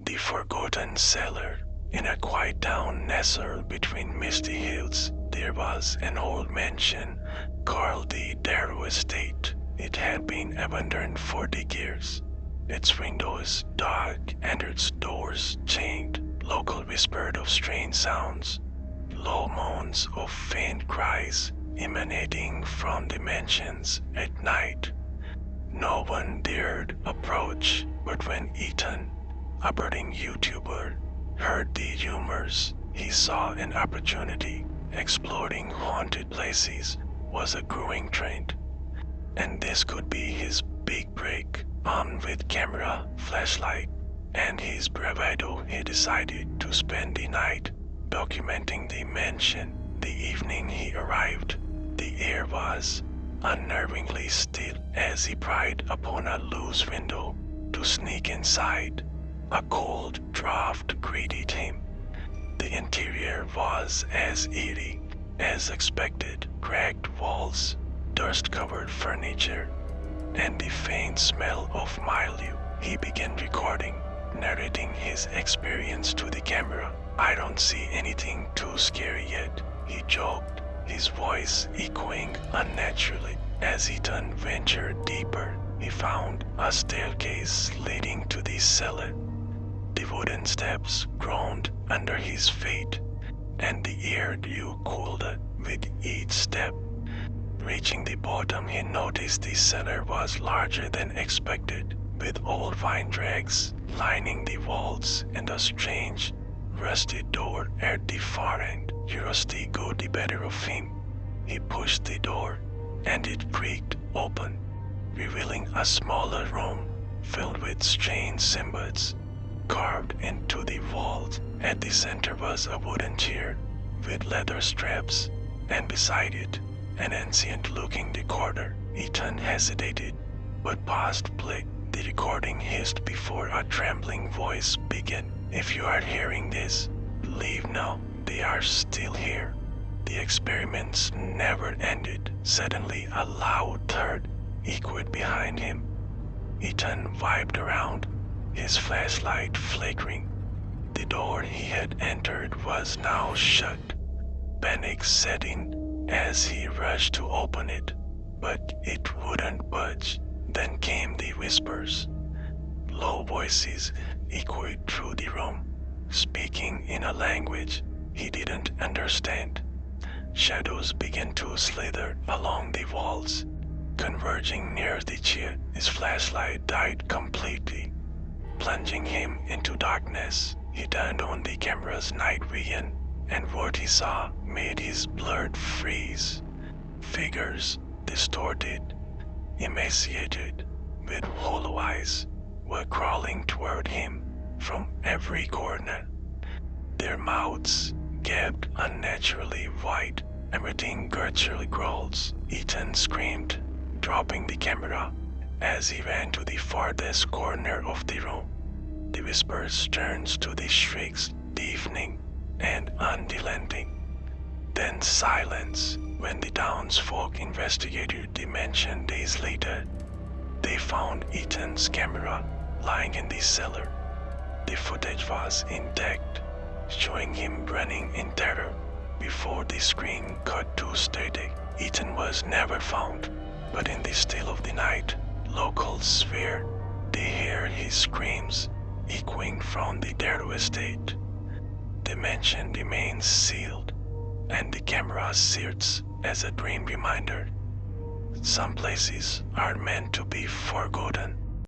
The Forgotten Cellar. In a quiet town nestled between misty hills, there was an old mansion called the Darrow Estate. It had been abandoned for decades. Its windows dark and its doors chained. Local whispered of strange sounds, low moans of faint cries emanating from the mansions at night. No one dared approach, but when Ethan, a budding YouTuber, heard the rumors, he saw an opportunity. Exploring haunted places was a growing trend, and this could be his big break. Armed with camera, flashlight, and his bravado, he decided to spend the night documenting the mansion. The evening he arrived, the air was unnervingly still as he pried upon a loose window to sneak inside. A cold draft greeted him. The interior was as eerie as expected, cracked walls, dust-covered furniture, and the faint smell of mildew. He began recording, narrating his experience to the camera. "I don't see anything too scary yet," he joked, his voice echoing unnaturally. As Ethan ventured deeper, he found a staircase leading to the cellar. The wooden steps groaned under his feet, and the air grew colder with each step. Reaching the bottom, he noticed the cellar was larger than expected, with old vine drags lining the walls and a strange, rusty door at the far end. Curiosity got the better of him. He pushed the door, and it creaked open, revealing a smaller room filled with strange symbols carved into the walls. At the center was a wooden chair with leather straps, and beside it, an ancient-looking recorder. Ethan hesitated, but paused play. The recording hissed before a trembling voice began. "If you are hearing this, leave now. They are still here. The experiments never ended." Suddenly, a loud thud echoed behind him. Ethan wiped around, his flashlight flickering. The door he had entered was now shut. Panic set in as he rushed to open it, but it wouldn't budge. Then came the whispers. Low voices echoed through the room, speaking in a language he didn't understand. Shadows began to slither along the walls, converging near the chair. His flashlight died completely, plunging him into darkness. He turned on the camera's night vision, and what he saw made his blood freeze. Figures, distorted, emaciated, with hollow eyes, were crawling toward him from every corner. Their mouths gaped unnaturally wide, emitting guttural growls. Ethan screamed, dropping the camera as he ran to the farthest corner of the room. The whispers turned to the shrieks, deafening and unrelenting. Then silence. When the townsfolk investigated the mansion days later, they found Ethan's camera lying in the cellar. The footage was intact, showing him running in terror before the screen cut to static. Ethan was never found, but in the still of the night, locals swear they hear his screams echoing from the Darrow estate. The mansion remains sealed, and the camera sits as a dream reminder. Some places are meant to be forgotten.